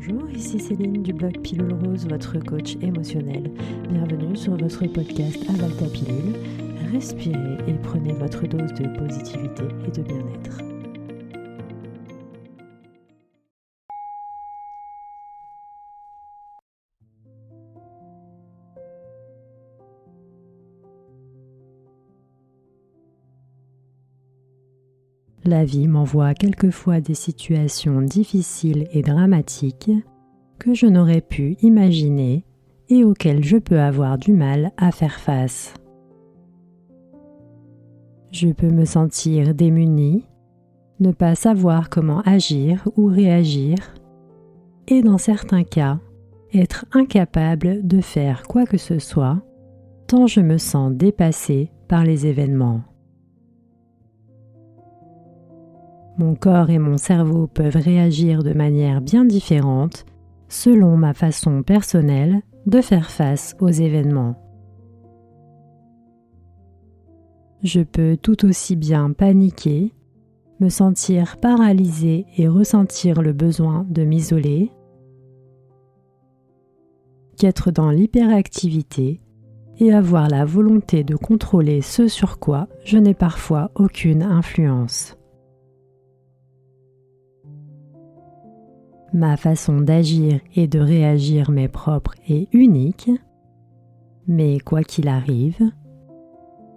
Bonjour, ici Céline du blog Pilule Rose, votre coach émotionnel. Bienvenue sur votre podcast Avale ta pilule. Respirez et prenez votre dose de positivité et de bien-être. La vie m'envoie quelquefois des situations difficiles et dramatiques que je n'aurais pu imaginer et auxquelles je peux avoir du mal à faire face. Je peux me sentir démunie, ne pas savoir comment agir ou réagir, et dans certains cas, être incapable de faire quoi que ce soit, tant je me sens dépassée par les événements. Mon corps et mon cerveau peuvent réagir de manière bien différente selon ma façon personnelle de faire face aux événements. Je peux tout aussi bien paniquer, me sentir paralysée et ressentir le besoin de m'isoler, qu'être dans l'hyperactivité et avoir la volonté de contrôler ce sur quoi je n'ai parfois aucune influence. Ma façon d'agir et de réagir m'est propre et unique, mais quoi qu'il arrive,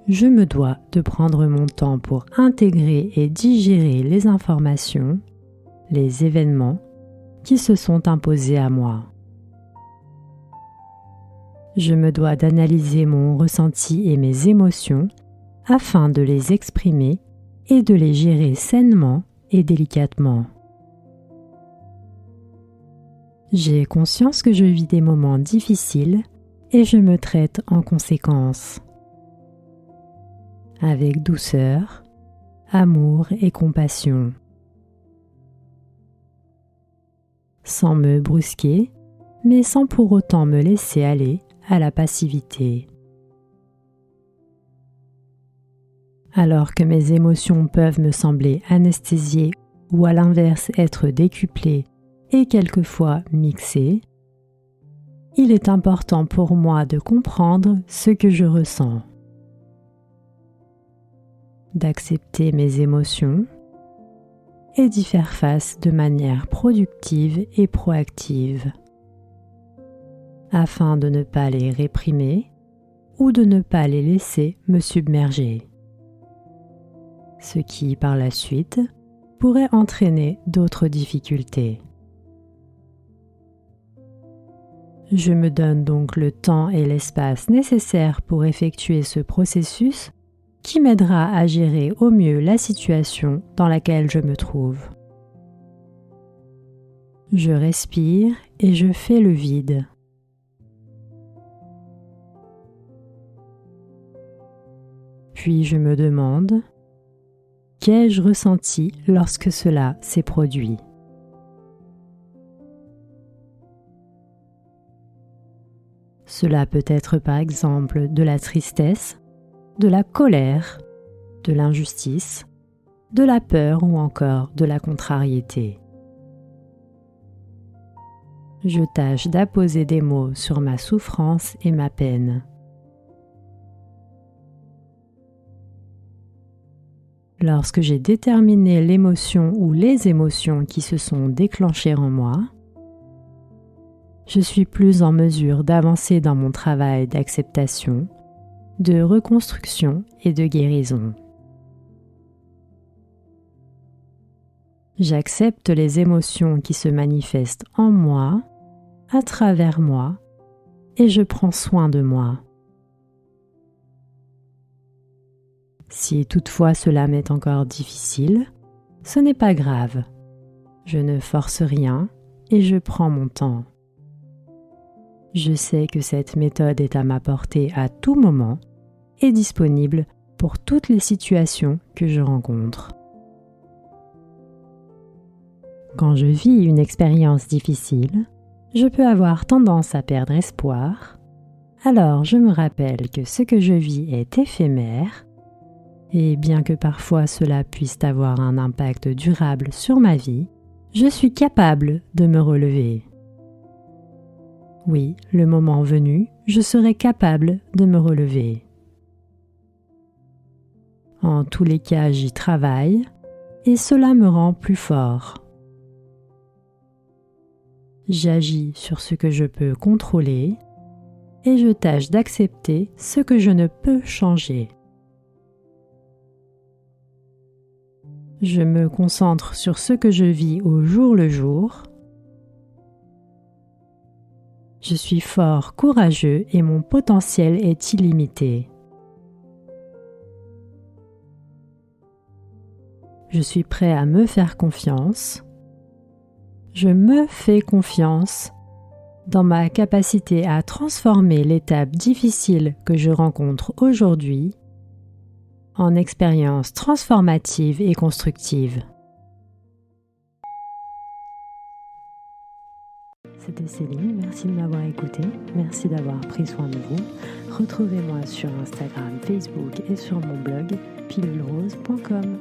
je me dois de prendre mon temps pour intégrer et digérer les informations, les événements qui se sont imposés à moi. Je me dois d'analyser mon ressenti et mes émotions afin de les exprimer et de les gérer sainement et délicatement. J'ai conscience que je vis des moments difficiles et je me traite en conséquence. Avec douceur, amour et compassion. Sans me brusquer, mais sans pour autant me laisser aller à la passivité. Alors que mes émotions peuvent me sembler anesthésiées ou à l'inverse être décuplées et quelquefois mixées, il est important pour moi de comprendre ce que je ressens, d'accepter mes émotions et d'y faire face de manière productive et proactive, afin de ne pas les réprimer ou de ne pas les laisser me submerger, ce qui par la suite pourrait entraîner d'autres difficultés. Je me donne donc le temps et l'espace nécessaires pour effectuer ce processus qui m'aidera à gérer au mieux la situation dans laquelle je me trouve. Je respire et je fais le vide. Puis je me demande, qu'ai-je ressenti lorsque cela s'est produit ? Cela peut être par exemple de la tristesse, de la colère, de l'injustice, de la peur ou encore de la contrariété. Je tâche d'apposer des mots sur ma souffrance et ma peine. Lorsque j'ai déterminé l'émotion ou les émotions qui se sont déclenchées en moi, je suis plus en mesure d'avancer dans mon travail d'acceptation, de reconstruction et de guérison. J'accepte les émotions qui se manifestent en moi, à travers moi, et je prends soin de moi. Si toutefois cela m'est encore difficile, ce n'est pas grave. Je ne force rien et je prends mon temps. Je sais que cette méthode est à ma portée à tout moment et disponible pour toutes les situations que je rencontre. Quand je vis une expérience difficile, je peux avoir tendance à perdre espoir, alors je me rappelle que ce que je vis est éphémère, et bien que parfois cela puisse avoir un impact durable sur ma vie, je suis capable de me relever. Oui, le moment venu, je serai capable de me relever. En tous les cas, j'y travaille et cela me rend plus fort. J'agis sur ce que je peux contrôler et je tâche d'accepter ce que je ne peux changer. Je me concentre sur ce que je vis au jour le jour. Je suis fort, courageux et mon potentiel est illimité. Je suis prêt à me faire confiance. Je me fais confiance dans ma capacité à transformer l'étape difficile que je rencontre aujourd'hui en expérience transformative et constructive. C'était Céline, merci de m'avoir écouté, merci d'avoir pris soin de vous. Retrouvez-moi sur Instagram, Facebook et sur mon blog pilulrose.com.